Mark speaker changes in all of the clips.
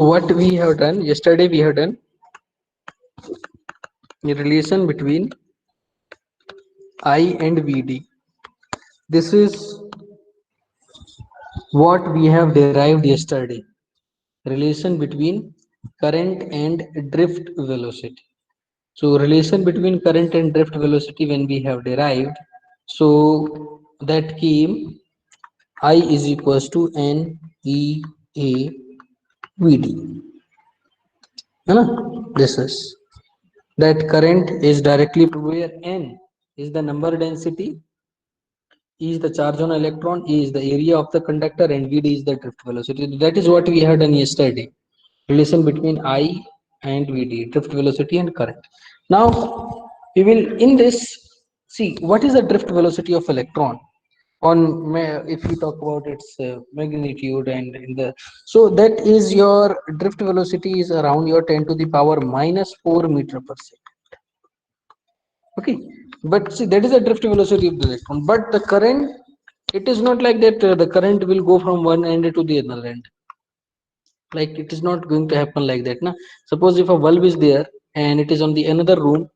Speaker 1: what we have done yesterday, we have done a relation between I and Vd. This is what we have derived yesterday. Relation between current and drift velocity. So relation between current and drift velocity when we have derived, so that came I is equals to N E A V D. This is that current is directly where N is the number density, E is the charge on electron, E is the area of the conductor, and Vd is the drift velocity. That is what we had done yesterday. Relation between I and Vd, drift velocity and current. Now we will in this see what is the drift velocity of electron on if we talk about its magnitude and in the so that is your drift velocity is around your 10 to the power minus 4 meter per second. Okay, but see that is the drift velocity of the electron, but the current, it is not like that the current will go from one end to the other end, like it is not going to happen like that. Now suppose if a bulb is there and it is on the another room,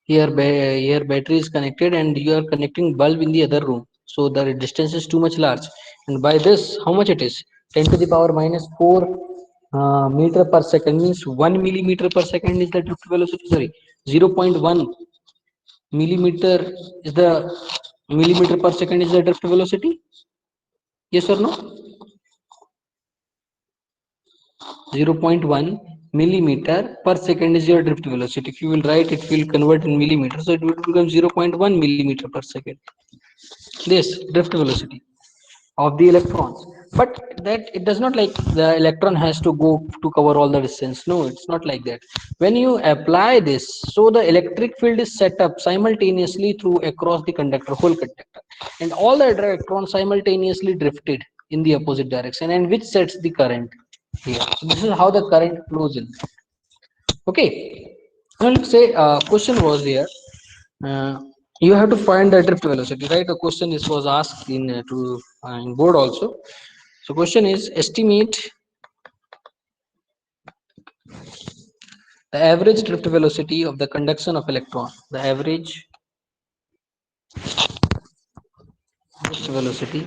Speaker 1: here battery is connected and you are connecting bulb in the other room, so the distance is too much large, and by this how much it is 10 to the power minus 4 meter per second, means 1 millimeter per second is the drift velocity, sorry, 0.1 millimeter is the millimeter per second is the drift velocity. Yes or no? 0.1 millimeter per second is your drift velocity. If you will write, it will convert in millimeter, so it will become 0.1 millimeter per second. This drift velocity of the electrons, but that it does not like the electron has to go to cover all the distance. No, it's not like that. When you apply this, so the electric field is set up simultaneously through across the conductor, whole conductor, and all the electrons simultaneously drifted in the opposite direction, and which sets the current here. So this is how the current flows in. Okay, now let's say question was here, uh, you have to find the drift velocity, right? The question is was asked in in board also. So question is estimate the average drift velocity of the conduction of electron. The average drift velocity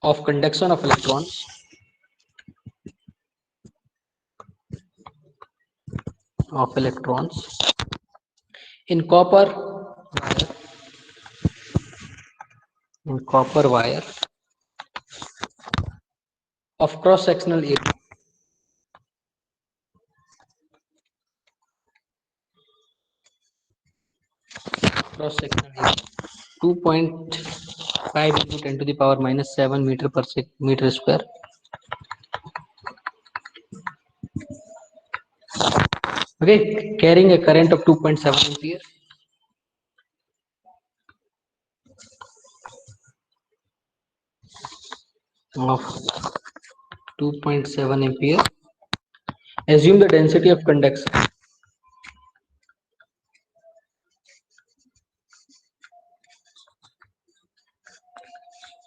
Speaker 1: of conduction of electrons in copper wire of cross sectional area cross sectional area 2.5 into 10 to the power minus 7 meter per meter square. Okay, carrying a current of 2.7 ampere of 2.7 ampere. Assume the density of conduction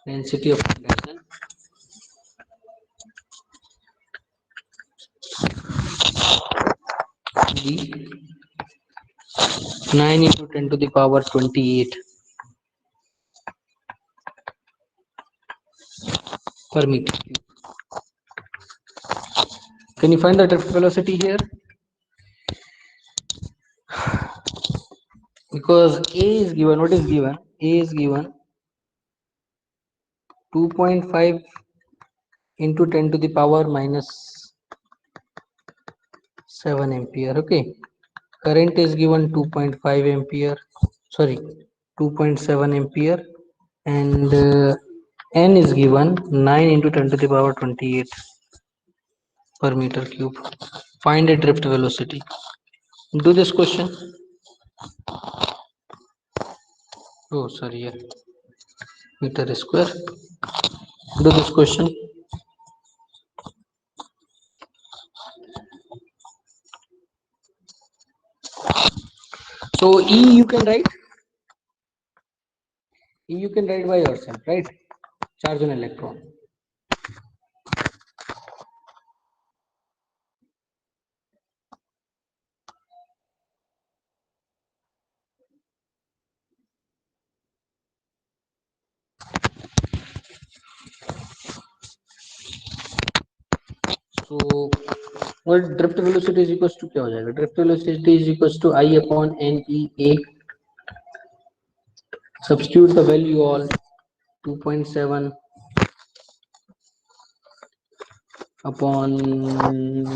Speaker 1: density of conduction be 9 into 10 to the power 28 per meter. Can you find the drift velocity here? Because A is given, what is given? A is given 2.5 into 10 to the power minus 7 ampere. Okay, current is given 2.5 ampere, sorry, 2.7 ampere, and N is given 9 into 10 to the power 28 per meter cube. Find a drift velocity. Do this question. Oh, sorry, yeah, meter square. Do this question. So E you can write You can write by yourself, right? Charge on electron. So what drift velocity is equals to क्या हो जाएगा? Drift velocity is equals to I upon N E A. Substitute the value all 2.7 upon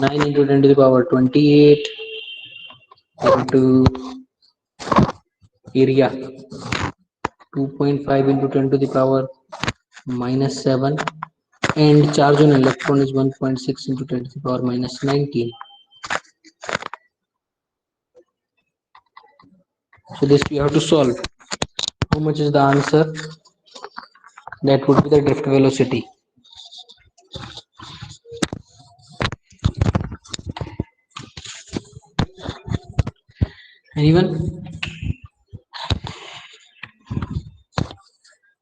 Speaker 1: 9 into 10 to the power 28 into area 2.5 into 10 to the power minus 7, and charge on electron is 1.6 into 10 to the power minus 19. So this we have to solve. How much is the answer? That would be the drift velocity. Anyone?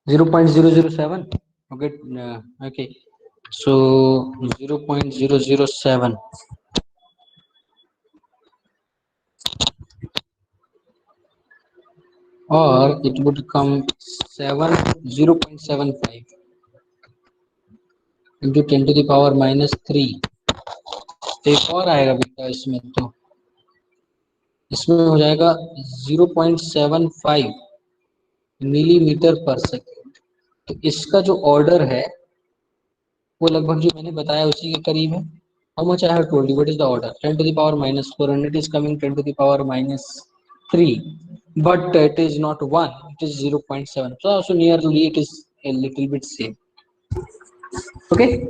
Speaker 1: 0.007. Okay. Okay. So 0.007. Or it would come 0.75 into 10 to the power minus 3. एक और आएगा बेटा इसमें, तो इसमें हो जाएगा 0.75 millimetre पर सेकेंड. तो इसका जो ऑर्डर है वो लगभग जो मैंने बताया उसी के करीब है. How much I have told you? What is the order? 10 to the power minus 4, and it is coming 10 to the power minus 3. But it is not 1, it is 0.7. So nearly it is a little bit same. Okay.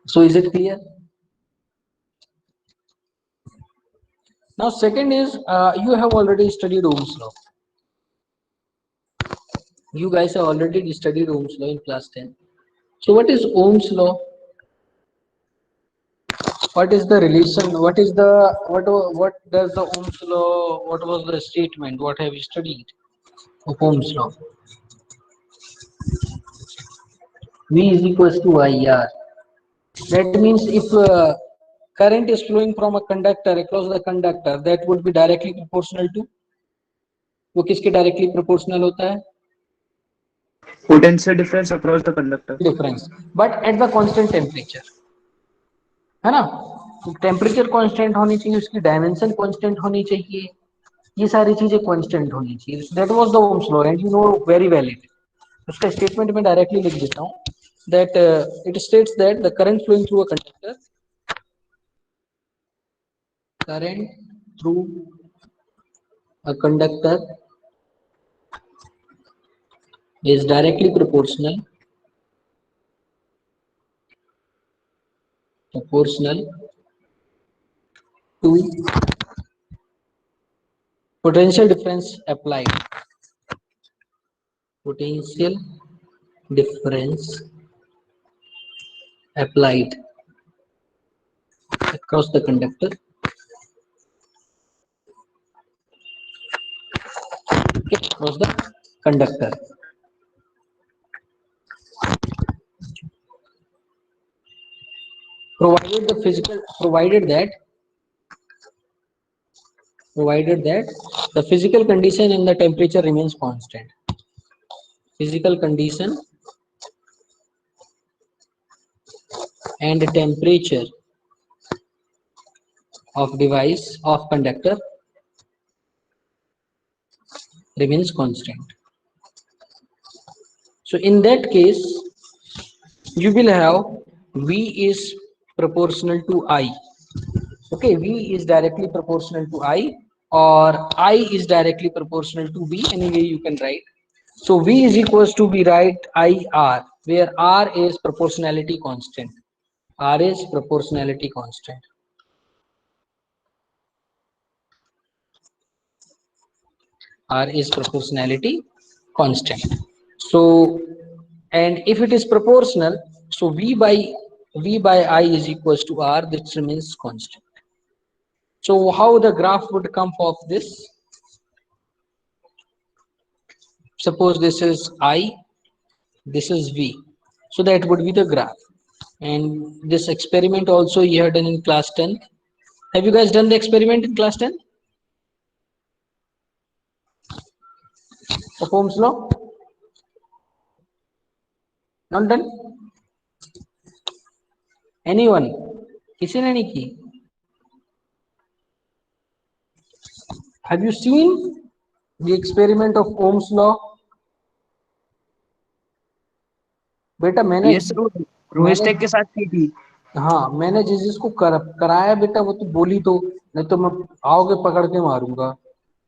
Speaker 1: So is it clear? Now second is you have already studied Ohm's law. You guys have already studied Ohm's law in class 10. So what is Ohm's law? What is the relation? What is the what does the Ohm's law? What was the statement? What have you studied of Ohm's law? V is equals to IR. That means if current is flowing from a conductor across the conductor, that would be directly proportional to, वो किसके directly proportional होता है?
Speaker 2: Potential difference across the conductor.
Speaker 1: Difference, but at the constant temperature, है ना? Temperature constant होनी चाहिए, उसकी dimension constant होनी चाहिए, ये सारी चीजें कांस्टेंट होनी चाहिए. That was the Ohm's law and you know very well it. उसका स्टेटमेंट में डायरेक्टली लिख देता हूँ. That it states that the current flowing through a conductor, current through a conductor is directly proportional to potential difference applied. Potential difference applied across the conductor. Across the conductor. Provided that the physical condition and the temperature remains constant. Physical condition and temperature of device of conductor remains constant. So in that case, you will have V is proportional to I. Okay, V is directly proportional to I, or I is directly proportional to V. Anyway, you can write. So V is equals to, we write IR, where R is proportionality constant. R is proportionality constant. R is proportionality constant. So, and if it is proportional, so V by I is equals to R, this remains constant. So how the graph would come of this? Suppose this is I, this is V. So that would be the graph. And this experiment also you have done in class 10th. Have you guys done the experiment in class 10 of Ohm's law? Not done? Anyone? किसी ने नहीं की? Have you seen the experiment of Ohm's law? बेटा मैंने
Speaker 2: ये Rohit take के साथ की थी।
Speaker 1: हाँ मैंने जिस जिसको कराया बेटा वो तो बोली तो, नहीं तो मैं आओगे पकड़ के मारूंगा।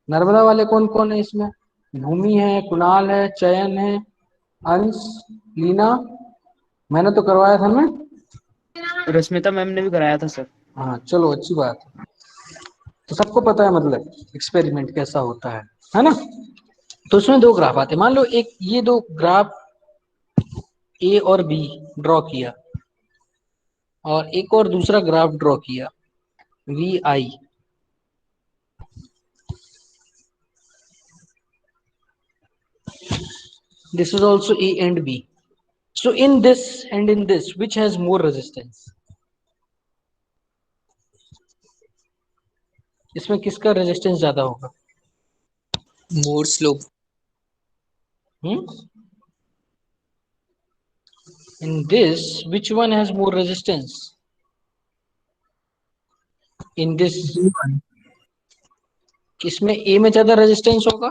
Speaker 1: नर्मदा वाले कौन कौन है इसमें? भूमि है, कुणाल है, चयन है, अंश, लीना। मैंने तो करवाया था ना।
Speaker 2: रश्मिता मैम ने भी कराया था सर।
Speaker 1: हाँ चलो अच्छी बात है। तो सबको पता है मतलब एक्सपेरिमेंट कैसा होता है ना। तो उसमें दो ग्राफ आते, मान लो एक ये दो ग्राफ ए और बी ड्रॉ किया, और एक और दूसरा ग्राफ ड्रॉ किया V I. This is also A and B. So in this and in this, which has more resistance? इसमें किसका रेजिस्टेंस ज्यादा होगा?
Speaker 3: more slope.
Speaker 1: In this, which one has more resistance? In this, किसमें A में ज्यादा resistance होगा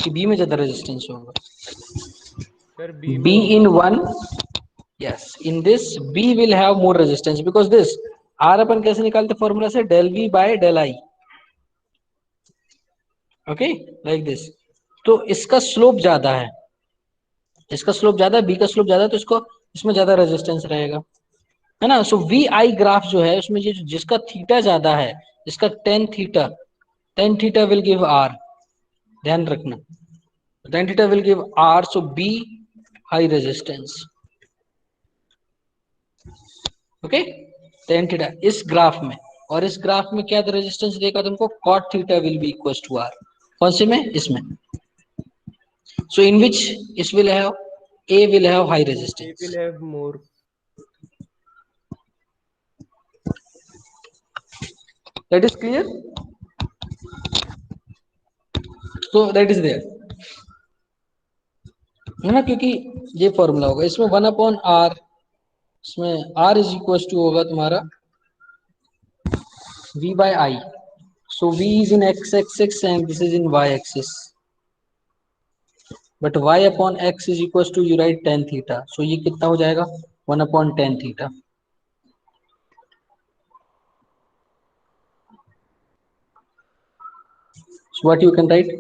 Speaker 1: कि B में ज्यादा रेजिस्टेंस होगा?
Speaker 4: Sir B
Speaker 1: B in one, yes. In this, B will have more resistance because this R अपन कैसे निकालते फॉर्मूला से? Del V by del I. Okay like this. तो इसका स्लोप ज्यादा है, इसका स्लोप ज्यादा है, बी का स्लोप ज्यादा है, तो इसको इसमें ज्यादा रेजिस्टेंस रहेगा, है ना। सो वी आई ग्राफ जो है उसमें ये जिसका थीटा ज्यादा है, जिसका tan theta will give R, ध्यान रखना, tan theta will give R. So B high resistance, okay. Tan theta इस ग्राफ में, और इस ग्राफ में क्या रेजिस्टेंस देगा तुमको? Cot theta will be equal to R. कौन से में? इसमें। So in which it will have, A will have high
Speaker 4: A
Speaker 1: resistance.
Speaker 4: Will have more.
Speaker 1: That is clear. So that is there, है ना, क्योंकि ये फॉर्मूला होगा इसमें 1/r, इसमें r इज इक्वल टू होगा तुम्हारा v by I. So v is in x axis and this is in y axis, but y upon x is equals to you write tan theta. So ये कितना हो जाएगा? 1/tan theta. So what you can write?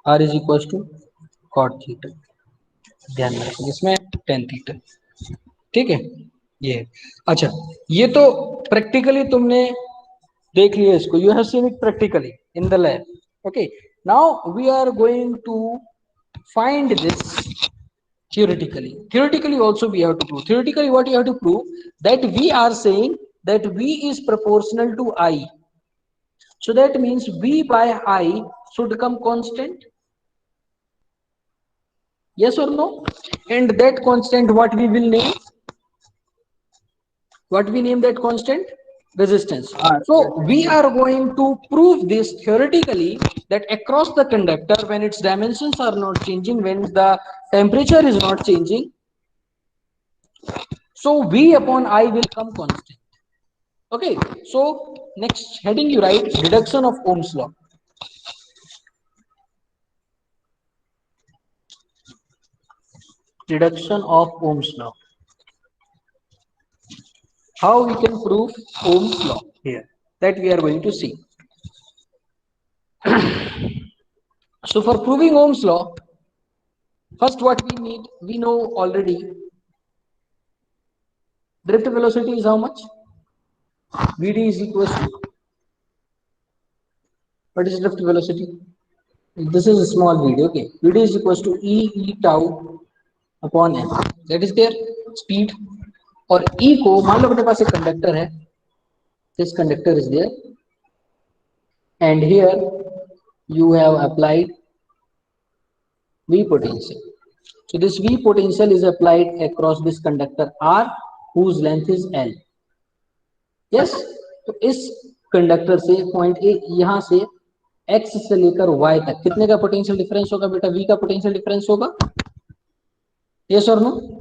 Speaker 1: R is equals to cot theta. ध्यान रखिए इसमें tan theta, ठीक है। ये अच्छा, ये तो प्रैक्टिकली तुमने देख लिया इसको, you have seen it practically in the lab, okay. Now we are going to find this theoretically also we have to prove. Theoretically what you have to prove? That we are saying that V is proportional to I, so that means V by I should come constant, yes or no? And that constant what we will name? What we name that constant? Resistance. So we are going to prove this theoretically, that across the conductor, when its dimensions are not changing, when the temperature is not changing, so V upon I will come constant. Okay, so next heading you write deduction of Ohm's law. Deduction of Ohm's law. How we can prove Ohm's law here, that we are going to see. So for proving Ohm's law, first what we need, we know already, drift velocity is how much? Vd is equal to, what is drift velocity? This is a small vd, okay. Vd is equal to e tau upon m, that is their speed. और e को मान लो अपने पास एक conductor है, this conductor is there, and here you have applied V potential. So this V potential is applied across this conductor R whose length is L. Yes, तो इस conductor से point A यहां से x से लेकर y तक कितने का पोटेंशियल डिफरेंस होगा बेटा? V का पोटेंशियल डिफरेंस होगा. Yes or no?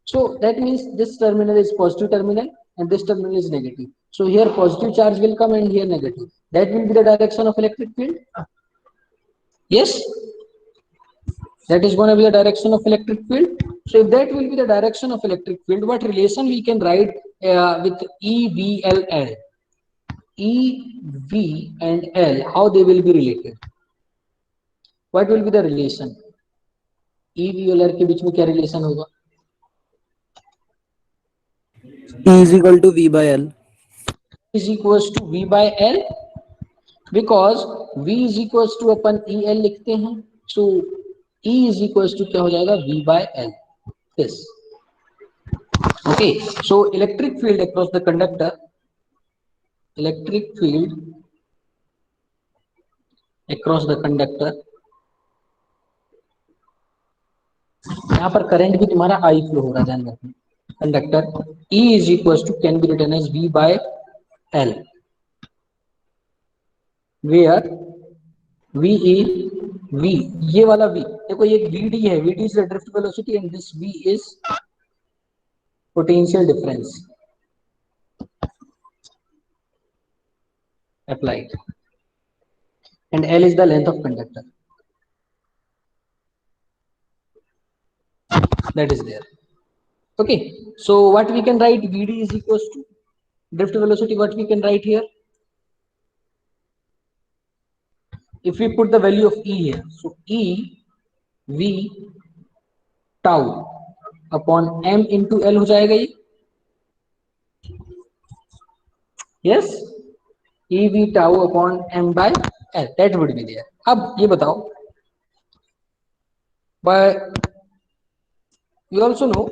Speaker 1: So that means this terminal is positive terminal and this terminal is negative. So here positive charge will come and here negative. That will be the direction of electric field. Yes, that is going to be the direction of electric field. So if that will be the direction of electric field, what relation we can write with E, V, L, L? E, V and L, how they will be related? What will be the relation? E, V और L के बीच में क्या relation होगा?
Speaker 2: E is equal to V by L.
Speaker 1: Is equals to V by L because V is equals to upon EL लिखते हैं. So E is equals to क्या हो जाएगा? V by L. This. Okay. So electric field across the conductor. Electric field across the conductor. यहाँ पर current भी तुम्हारा I flow हो रहा है, ध्यान रखना. Conductor E is equals to can be written as V by L, where V is V, ये वाला V देखो, ये VD है, VD is the drift velocity and this V is potential difference applied, and L is the length of conductor that is there. Okay, so what we can write? VD is equals to drift velocity. What we can write here? If we put the value of E here, so E V tau upon M into L हो जाएगा ये. Yes, E V tau upon M by L, that would be there. अब ये बताओ, but you also know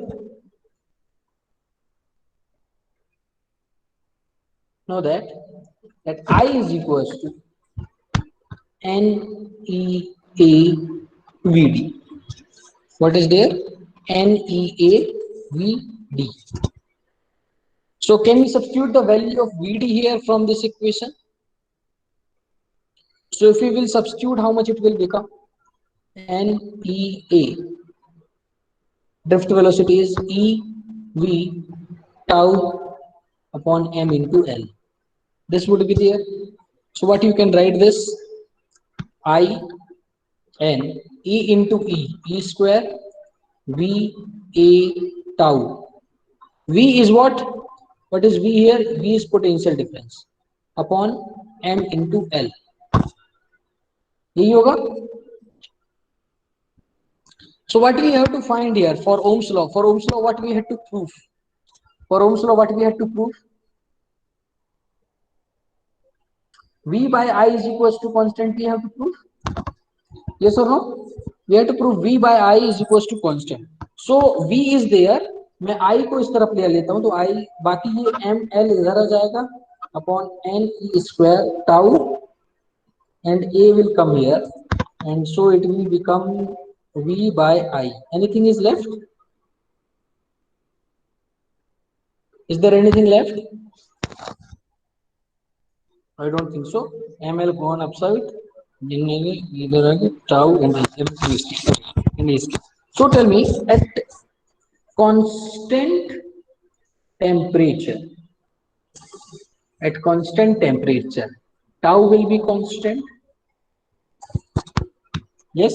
Speaker 1: that I is equals to NEA VD. What is there? NEA VD. So can we substitute the value of VD here from this equation? So if we will substitute, how much it will become? NEA drift velocity is E V tau upon M into L. This would be there. So what you can write this? I N E into E square V A tau. V is what? What is V here? V is potential difference upon M into L. यही होगा. So what we have to find here for Ohm's law? For Ohm's law, what we had to prove? For Ohm's law, what we had to prove? V by I is equals to constant. We have to prove. Yes or no? We have to prove V by I is equals to constant. So V is there. मैं I को इस तरफ ले लेता हूँ, तो I बाकी ये M L इधर आ जाएगा upon N E square tau and A will come here, and so it will become V by I. Anything is left? Is there anything left? I don't think so. ML gone upside. Either tau and so tell me, at constant temperature, tau will be constant. Yes,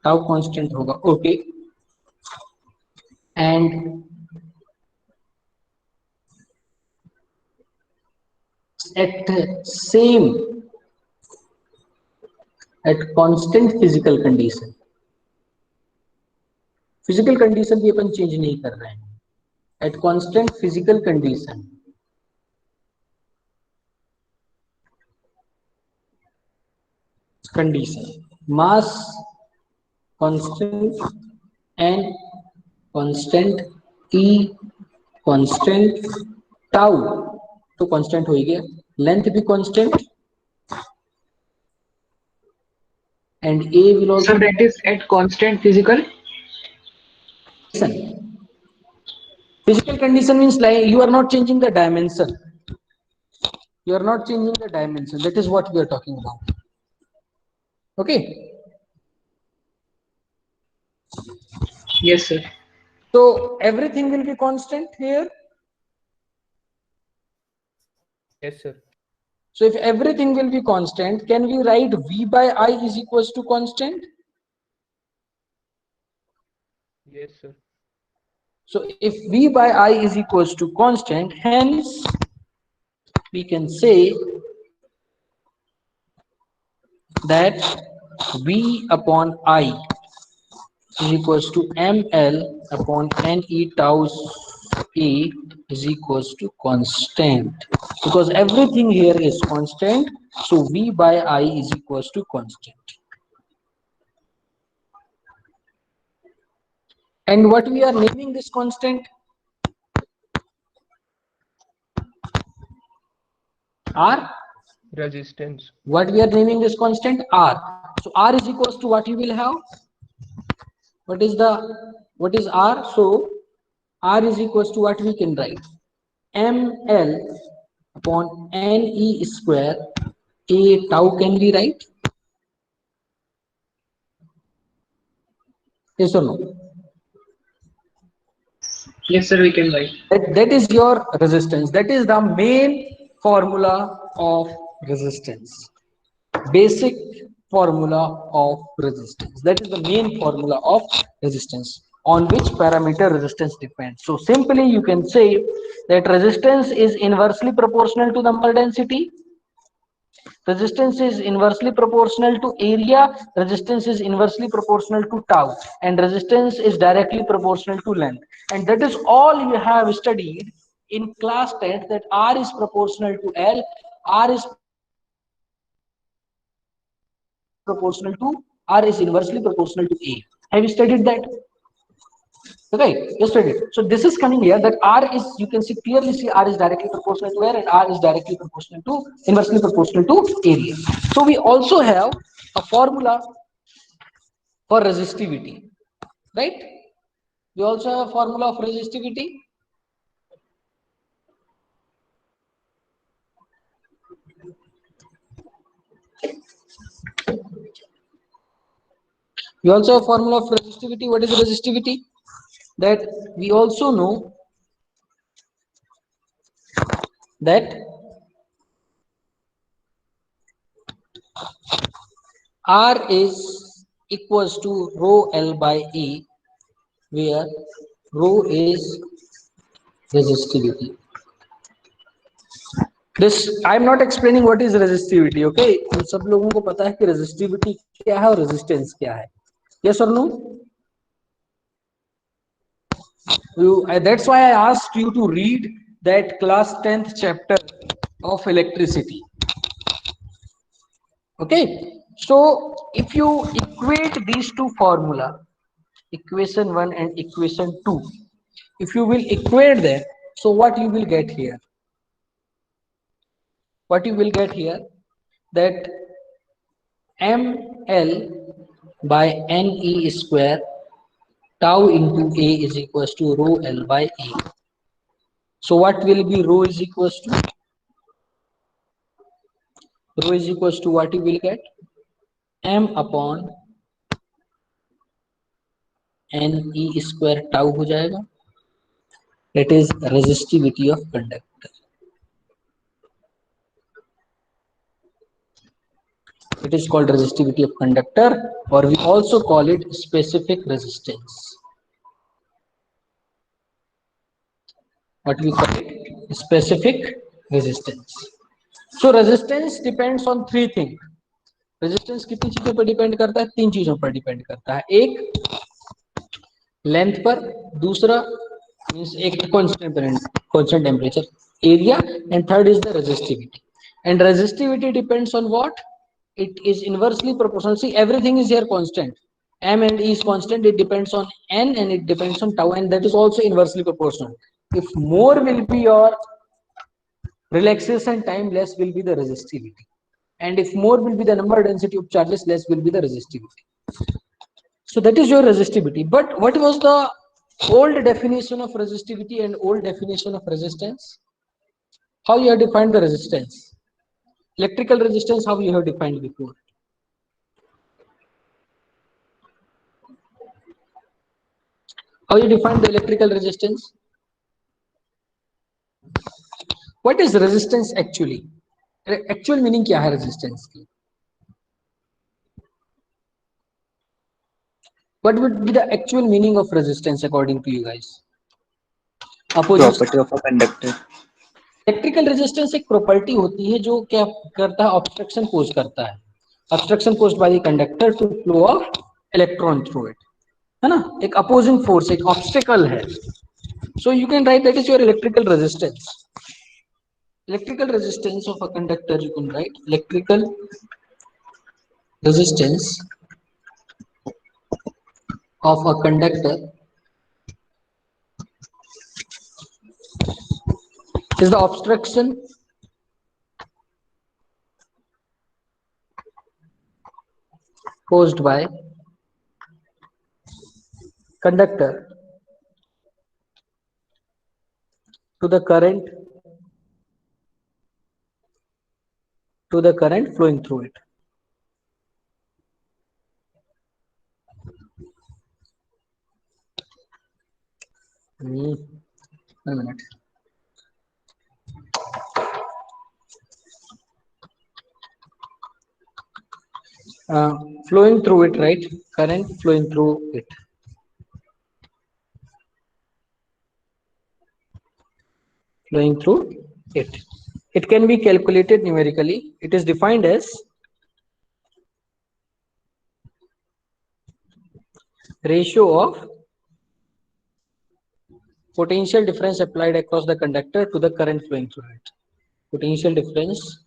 Speaker 1: tau constant होगा. Okay, and at constant physical condition भी अपन change नहीं कर रहे हैं. At constant physical condition, mass constant and constant E constant tau तो constant हो ही गया. Length भी constant and A will also
Speaker 5: So that is at constant physical.
Speaker 1: condition. Physical condition means like you are not changing the dimension. You are not changing the dimension. That is what we are talking about. Okay.
Speaker 5: Yes, sir.
Speaker 1: So everything will be constant here.
Speaker 4: Yes, sir.
Speaker 1: So if everything will be constant, can we write V by I is equals to constant?
Speaker 4: Yes, sir.
Speaker 1: So if V by I is equals to constant, hence we can say that V upon I is equals to ml upon ne tau A is equals to constant, because everything here is constant. So V by I is equals to constant. And what we are naming this constant? R.
Speaker 4: Resistance.
Speaker 1: What we are naming this constant? R. So R is equals to what you will have? What is R? So R is equals to what we can write? ml upon ne square A tau, can we write? Yes or no?
Speaker 5: Yes, sir. We can write.
Speaker 1: That is your resistance. That is the main formula of resistance. Basic formula of resistance. That is the main formula of resistance, on which parameter resistance depends. So simply you can say that resistance is inversely proportional to number density. Resistance is inversely proportional to area, resistance is inversely proportional to tau, and resistance is directly proportional to length. And that is all you have studied in class 10th, that R is proportional to L, R is proportional to, R is inversely proportional to A. Have you studied that? Okay, just read it. So this is coming here that R is, you can see clearly see R is directly proportional to air, and R is directly proportional to, inversely proportional to area. So we also have a formula for resistivity, right? We also have a formula of resistivity. We also have a formula of resistivity. What is resistivity? That we also know that R is equals to rho L by E, where rho is resistivity. This I am not explaining what is resistivity. Okay, हम सब लोगों को पता है कि resistivity क्या है और resistance क्या है. Yes or no? That's why I asked you to read that class 10th chapter of electricity. Okay, so if you equate these two formula, equation 1 and equation 2, if you will equate them, so what you will get here? What you will get here, that ml by ne square tau into A is equals to rho L by A. So what will be rho is equals to? Rho is equals to what you will get? M upon ne square tau हो जाएगा. It is resistivity of conductor. It is called resistivity of conductor, or we also call it specific resistance. What we call it? Specific resistance. So resistance depends on three things. Resistance कितनी चीजों पर depend करता है? तीन चीजों पर depend करता है. एक लेंथ पर, दूसरा मींस एक constant temperature, area, and third is the resistivity. And resistivity depends on what? It is inversely proportional. See, everything is here constant. M and E is constant. It depends on N and it depends on tau, and that is also inversely proportional. If more will be your relaxation time, less will be the resistivity. and if more will be the number density of charges, less will be the resistivity. So that is your resistivity. But what was the old definition of resistivity and old definition of resistance? How you have defined the resistance? Electrical resistance, how you have defined before? How you define the electrical resistance? What is resistance actually? Actual meaning क्या है resistance की? What would be the actual meaning of resistance according to you guys? Opposite.
Speaker 3: Property of a conductor.
Speaker 1: Electrical resistance एक property होती है जो क्या करता है, ऑब्स्ट्रक्शन कोज करता है, obstruction caused by the conductor to flow of electron through it, है ना, एक अपोजिंग फोर्स, एक ऑब्स्टेकल है. So you can write that is your electrical resistance. Electrical resistance of a conductor, you can write electrical resistance of a conductor is the obstruction caused by conductor to the current flowing through it. One minute. Flowing through it, right? Current flowing through it. Flowing through it. It can be calculated numerically. It is defined as ratio of potential difference applied across the conductor to the current flowing through it. Potential difference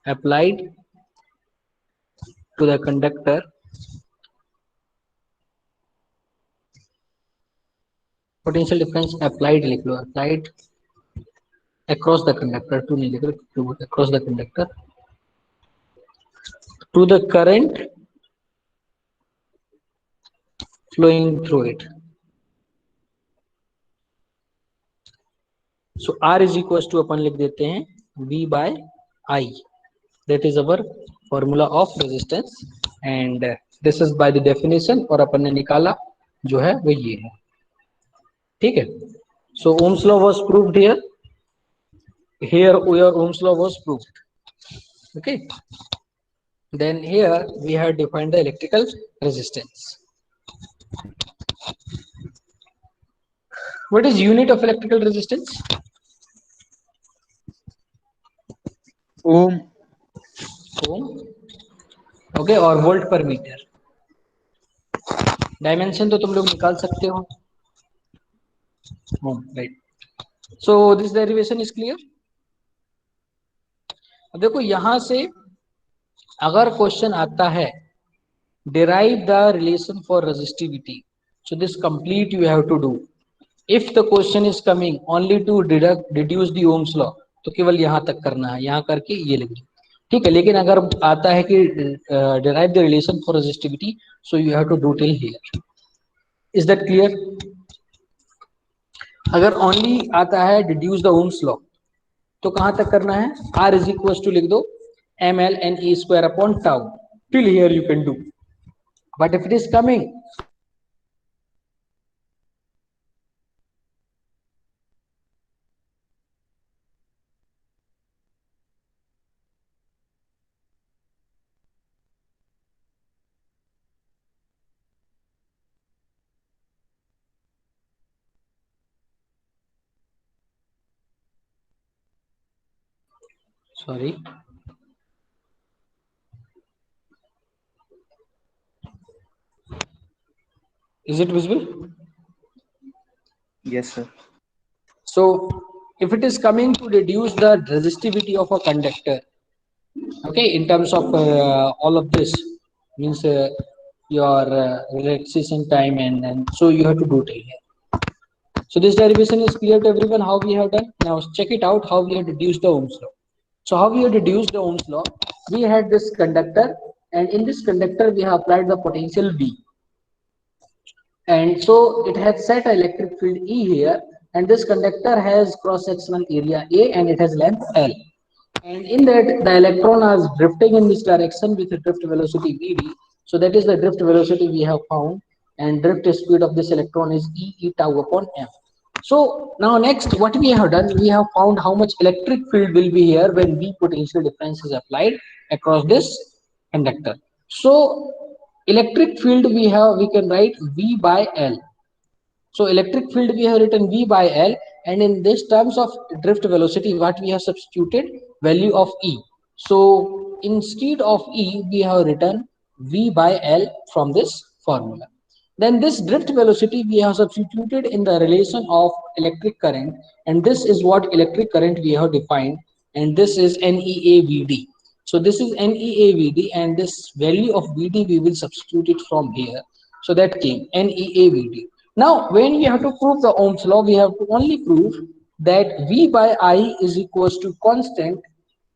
Speaker 1: applied to the conductor potential difference applied across the conductor to across the conductor to the current flowing through it. So R is equals to अपन लिख देते हैं V by I. That is our formula of resistance and this is by the definition और अपन ने निकाला जो है वो ये है. ठीक है. So Ohm's law was proved here. Here your Ohm's law was proved. Okay. Then here we have defined the electrical resistance. What is unit of electrical resistance?
Speaker 3: Ohm.
Speaker 1: Ohm. Okay, और वोल्ट पर metre. Dimension तो तुम लोग निकाल सकते हो. Ohm, right. So this derivation is clear. अब देखो यहां से अगर क्वेश्चन आता है derive the relation for resistivity, so this complete you have to do. If the question is coming only to deduce the Ohm's law, तो केवल यहां तक करना है, यहां करके ये लिख दो. ठीक है. लेकिन अगर आता है कि derive the relation for resistivity, so you have to do till here. Is that clear? अगर only आता है deduce the Ohm's law, तो कहां तक करना है? R is equals to लिख दो ml n e square upon tau. Till here you can do. But if it is coming sorry, is it visible?
Speaker 3: Yes, sir.
Speaker 1: So if it is coming to reduce the resistivity of a conductor, okay, in terms of all of this means your relaxation time and so you have to do it here. So this derivation is clear to everyone how we have done. Now check it out how we have deduced the Ohm's law. So how we have deduced the Ohm's law? We had this conductor, and in this conductor we have applied the potential V. And so it has set an electric field E here, and this conductor has cross-sectional area A and it has length L. And in that, the electron is drifting in this direction with a drift velocity Vd. So that is the drift velocity we have found, and drift speed of this electron is E tau upon m. So now next, what we have done, we have found how much electric field will be here when V potential difference is applied across this conductor. So electric field we can write V by L. So electric field we have written V by L, and in this terms of drift velocity, what we have substituted value of E. So instead of E, we have written V by L from this formula. Then this drift velocity we have substituted in the relation of electric current, and this is what electric current we have defined, and this is NEAVD. So this is NEAVD, and this value of VD we will substitute it from here. So that came NEAVD. Now, when we have to prove the Ohm's law, we have to only prove that V by I is equals to constant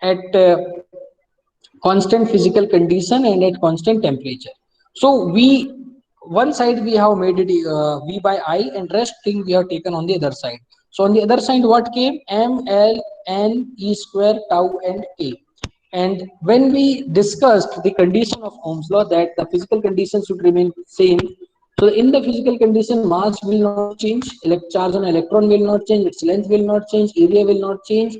Speaker 1: at constant physical condition and at constant temperature. So one side we have made it V by I, and rest thing we have taken on the other side. So on the other side, what came? M, L, N, E square, tau, and A. And when we discussed the condition of Ohm's law, that the physical condition should remain same. So in the physical condition, mass will not change, charge on electron will not change, its length will not change, area will not change,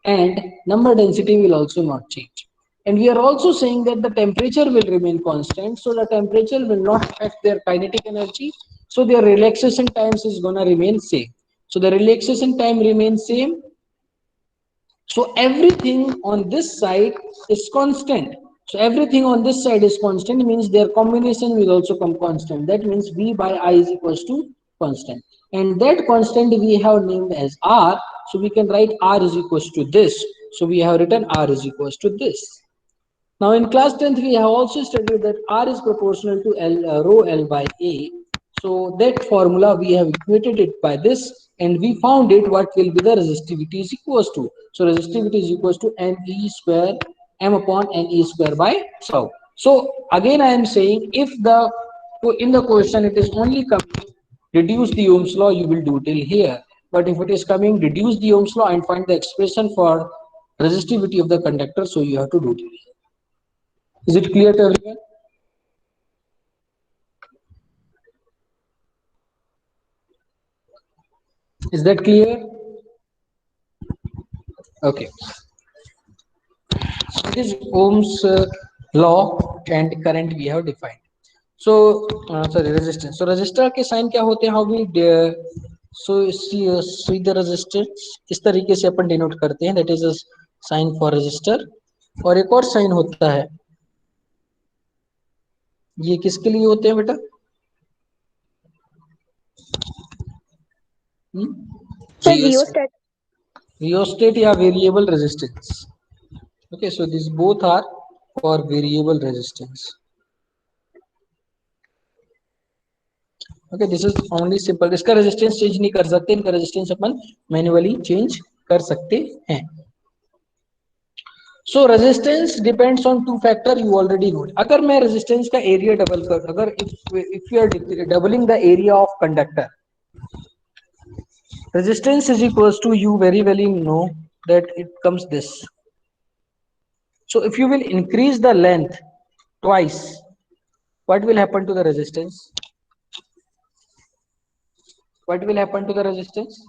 Speaker 1: and number density will also not change. And we are also saying that the temperature will remain constant, so the temperature will not affect their kinetic energy, so their relaxation times is gonna remain same. So the relaxation time remains same. So everything on this side is constant. So everything on this side is constant, means their combination will also come constant. That means V by I is equals to constant. And that constant we have named as R. So we can write R is equals to this. So we have written R is equals to this. Now in class 10th, we have also studied that R is proportional to rho L by A. So that formula we have equated it by this, and we found it what will be the resistivity is equals to. So resistivity is equals to NE square M upon NE square by tau. So again I am saying, if in the question it is only coming reduce the Ohm's law, you will do till here. But if it is coming reduce the Ohm's law and find the expression for resistivity of the conductor, so you have to do till here. Is it clear to everyone? Is that clear? Okay. So it is Ohm's law and current we have defined. So sorry, resistance. So resistor के sign क्या होते हैं? How we see the resistance इस तरीके से अपन denote करते हैं. That is a sign for resistor. और एक और साइन होता है, ये किसके लिए होते हैं बेटा?
Speaker 6: Rheostat.
Speaker 1: Rheostat या variable resistance. Okay, so these both are for variable resistance. Okay, this is only simple. इसका resistance change नहीं कर सकते, इनका resistance अपन manually change कर सकते हैं. So resistance depends on two factor, you already know. अगर मैं resistance का area double कर, अगर if you are doubling the area of conductor, resistance is equals to, you very well know that it comes this. So if you will increase the length twice, what will happen to the resistance? What will happen to the resistance?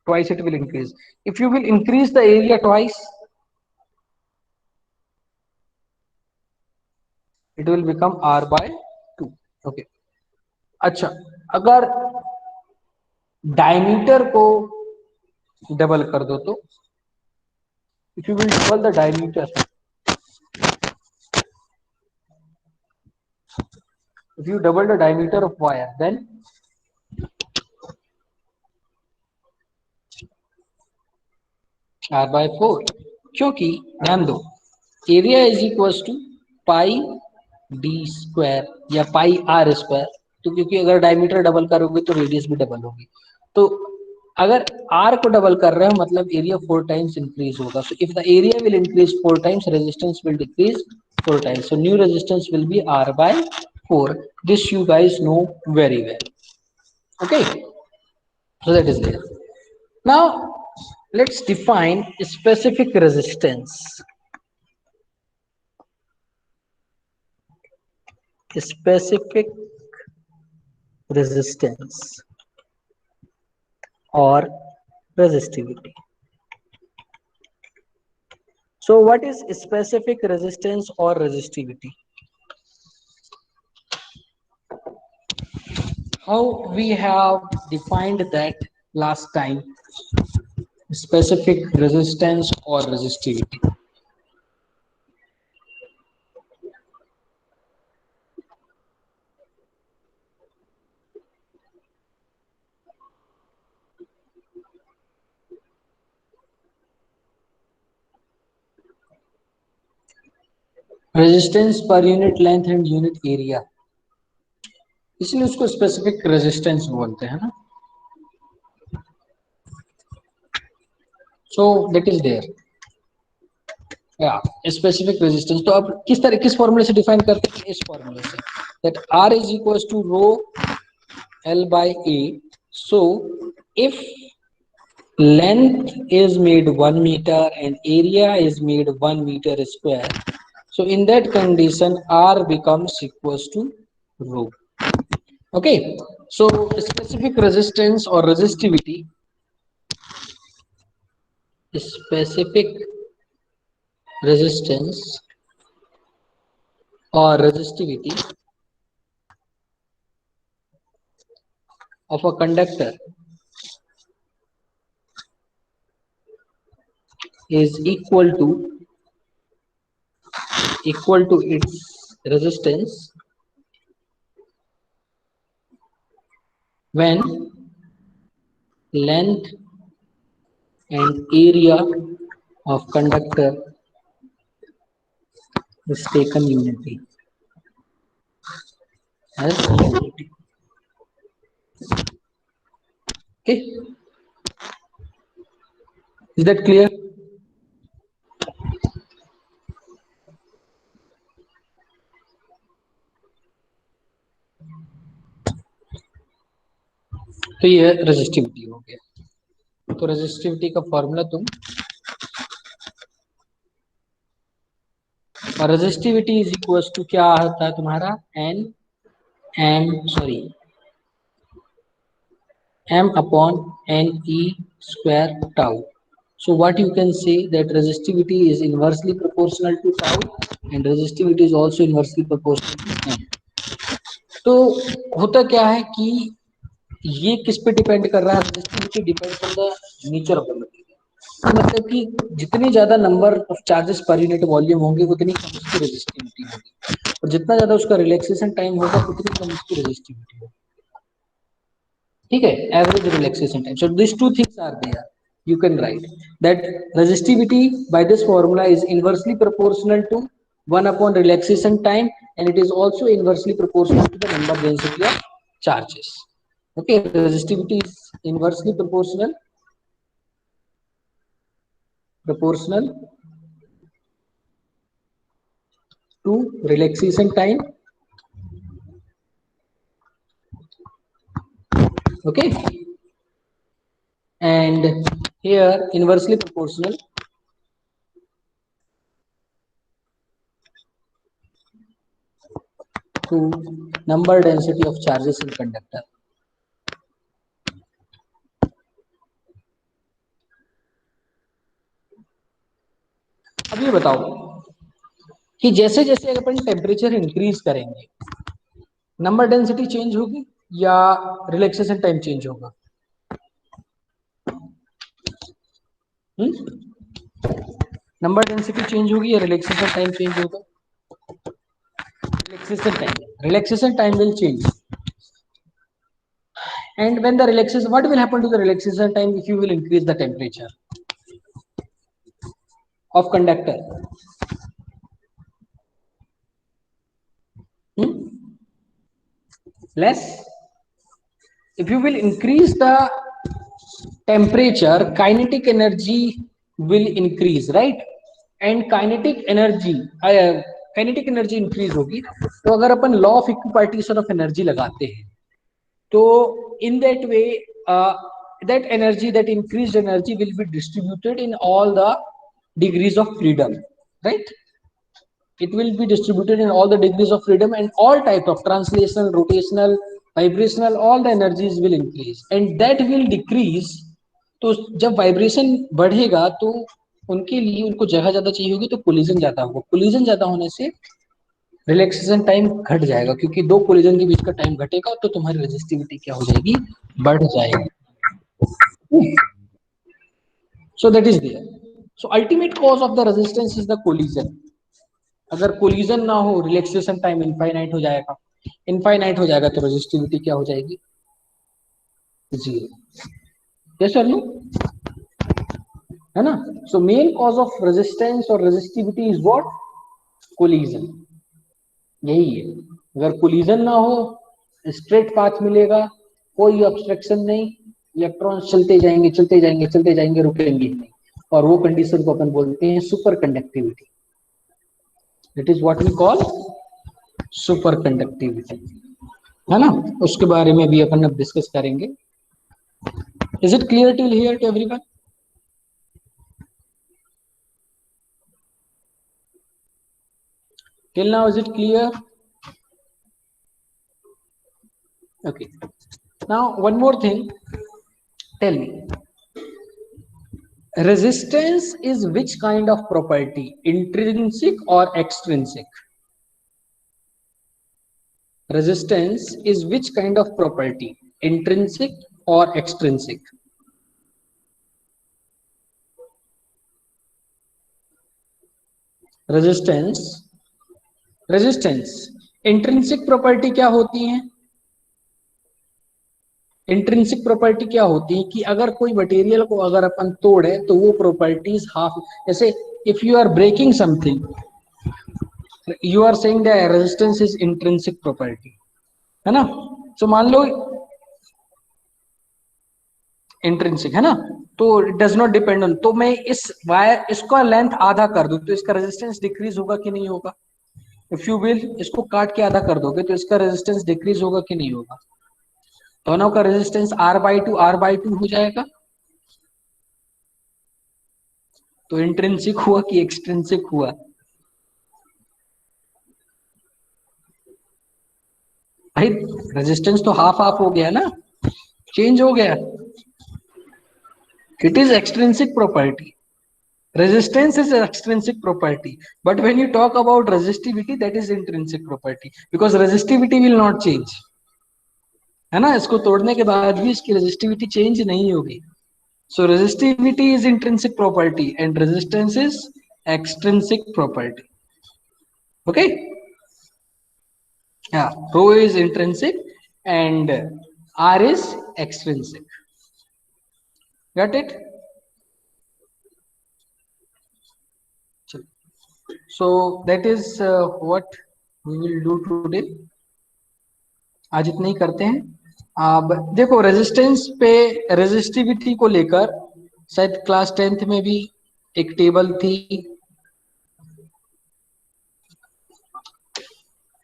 Speaker 1: Twice it will increase. If you will increase the area twice, it will become R by 2. Okay. अच्छा, अगर diameter को double कर दो तो, if you will double the diameter, if you double the diameter of wire, then R by 4. क्योंकि ध्यान दो, area is equals to pi D square या पाई आर स्क्वायर. तो क्योंकि अगर डायमीटर डबल करोगे तो रेडियस भी डबल होगी. तो अगर r को डबल कर रहे हो मतलब एरिया 4 टाइम्स इंक्रीज होगा. So if the area will increase 4 times, resistance will decrease 4 times. So new resistance will be r by 4. This you guys know very well. Okay, so that is there. Now let's define specific resistance. Specific resistance or resistivity. So what is specific resistance or resistivity? How we have defined that last time? Specific resistance or resistivity. Resistance per unit length and unit area, इसलिए उसको specific resistance बोलते हैं ना. So that is there. या specific resistance. तो अब किस फॉर्मूले से डिफाइन करते हैं? इस फॉर्मूले से, that R is equals to rho L by A. So if length is made 1 meter and area is made 1 meter square, so in that condition R becomes equals to rho. Okay, so specific resistance or resistivity, specific resistance or resistivity of a conductor is equal to its resistance when length and area of conductor is taken unity as unity. Okay, is that clear? तो ये resistivity हो गया. तो resistivity का formula तुम, और resistivity is equal to क्या आता है तुम्हारा? m upon ne square tau. So what you can say that resistivity is inversely proportional to tau and resistivity is also inversely proportional to m. तो होता क्या है कि ये किस पे डिपेंड कर रहा है? Resistivity depends on the nature of the material. मतलब कि जितनी ज्यादा number of charges per unit volume होंगे उतनी कम उसकी रेजिस्टिविटी होगी, और जितना ज्यादा उसका रिलैक्सेशन टाइम होगा उतनी कम उसकी रेजिस्टिविटी होगी. ठीक है, average relaxation time. So this two things are there. You can write that resistivity by this formula is inversely proportional to 1 upon relaxation time, and it is also inversely proportional to the number density of charges. Okay, resistivity is inversely proportional to relaxation time. Okay, and here inversely proportional to number density of charges in conductor. अब ये बताओ कि जैसे जैसे अपन temperature increase करेंगे number density change होगी या relaxation time change होगा? नंबर डेंसिटी चेंज होगी या रिलैक्सेशन टाइम चेंज होगा? Relaxation time will change. And when the relaxation, what will happen to the relaxation time if you will increase the temperature of conductor? Less. If you will increase the temperature, kinetic energy will increase, right? And kinetic energy increase होगी. तो अगर अपन law of equipartition of energy लगाते हैं, तो in that way that energy, that increased energy will be distributed in all the degrees of freedom, right? It will be distributed in all the degrees of freedom, and all types of translational, rotational, vibrational, all the energies will increase and that will decrease. तो जब vibration बढ़ेगा तो उनके लिए उनको जगह ज्यादा चाहिए होगी, तो कोलिजन ज्यादा होगा. कोलिजन ज्यादा होने से रिलैक्सेशन टाइम घट जाएगा, क्योंकि दो कोलिजन के बीच का टाइम घटेगा तो तुम्हारी रेजिस्टिविटी क्या हो जाएगी, बढ़ जाएगी. So that is there. So ultimate cause of the resistance is the collision. अगर कोलिजन ना हो, रिलैक्सेशन टाइम इनफाइनाइट हो जाएगा. इनफाइनाइट हो जाएगा तो रेजिस्टिविटी क्या हो जाएगी, जीरो. यस और नो, है ना? So main cause of resistance और रेजिस्टिविटी इज व्हाट, कोलिजन. यही है. अगर कोलिजन ना हो, स्ट्रेट पाथ मिलेगा, कोई ऑब्स्ट्रक्शन नहीं, इलेक्ट्रॉन्स चलते जाएंगे चलते जाएंगे चलते जाएंगे, रुकेंगे नहीं. और वो कंडीशन को अपन बोलते हैं superconductivity. It is what we call superconductivity, है ना? उसके बारे में भी अपन अब डिस्कस करेंगे. Is it clear till here to everyone? Till now, is it clear? Okay. Now, one more thing. Tell me. Resistance is which kind of property? Intrinsic or extrinsic? Resistance is which kind of property? Intrinsic or extrinsic? Resistance intrinsic property क्या होती है? Intrinsic property क्या होती है कि अगर कोई material को अगर अपन तोड़े तो वो प्रॉपर्टीज हाफ, जैसे if you are breaking something, you are saying the resistance is intrinsic property, है ना? तो मान लो इंट्रिंसिक है ना, तो it does not depend on, तो मैं इस वायर, इसका लेंथ आधा कर दूं तो इसका रेजिस्टेंस डिक्रीज होगा कि नहीं होगा? इफ यू विल, इसको काट के आधा कर दोगे तो इसका रेजिस्टेंस डिक्रीज होगा कि नहीं होगा? दोनों का रेजिस्टेंस R/2 हो जाएगा. तो इंट्रिंसिक हुआ कि एक्सट्रिंसिक हुआ? भाई रेजिस्टेंस तो हाफ हाफ हो गया ना, चेंज हो गया. It is extrinsic property. Resistance is an extrinsic property, but when you talk about resistivity, that is intrinsic property, because resistivity will not change, है ना? इसको तोड़ने के बाद भी इसकी resistivity change नहीं होगी. So resistivity is intrinsic property and resistance is extrinsic property. Okay? Yeah, rho is intrinsic and R is extrinsic. Got it? So that is what we will do today. आज इतना ही करते हैं. अब देखो resistance पे resistivity को लेकर शायद क्लास 10th में भी एक टेबल थी.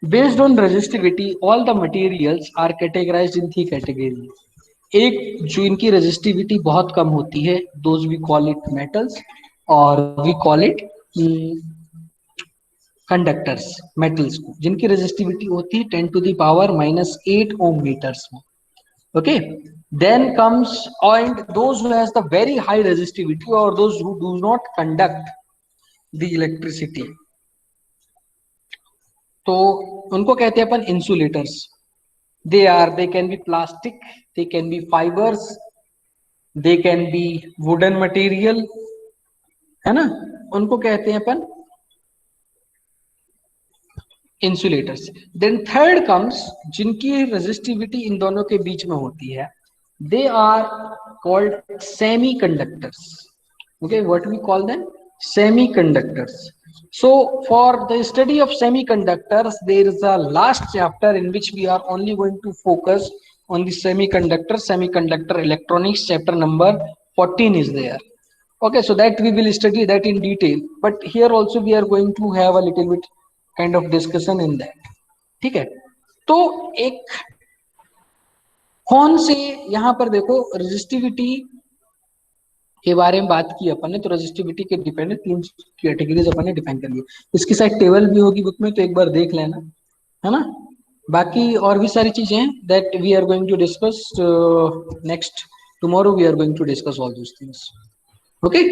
Speaker 1: Based on resistivity, all the materials are categorized in 3 categories. एक जो इनकी रेजिस्टिविटी बहुत कम होती है, those we call it metals, और we call it conductors, metals को, जिनकी रेजिस्टिविटी होती है 10⁻⁻8 ओम मीटर्स में. Okay, then comes and those who has the very high resistivity or those who do not conduct the electricity, तो उनको कहते हैं अपन insulators. they can be plastic, they can be fibers, they can be wooden material, है ना? उनको कहते हैं अपन इंसुलेटर्स. देन थर्ड कम्स जिनकी रेजिस्टिविटी इन दोनों के बीच में होती है, they are called semiconductors. Okay, what we call them? Semiconductors. So for the study of semiconductors, there is a last chapter in which we are only going to focus on the semiconductor electronics, chapter number 14 is there. Okay, so that we will study that in detail, but here also we are going to have a little bit kind of discussion in that. ठीक है, तो एक कौन से यहाँ पर देखो resistivity के बारे में बात की अपन ने, तो रेजिस्टिविटी के डिपेंडेंट 3 कैटेगरीज अपन ने डिफाइन कर ली। इसकी साइड टेबल भी होगी बुक में, तो एक बार देख लेना, है ना। बाकी और भी सारी चीजें हैं that we are going to discuss next tomorrow, we are going to discuss all those things. Okay.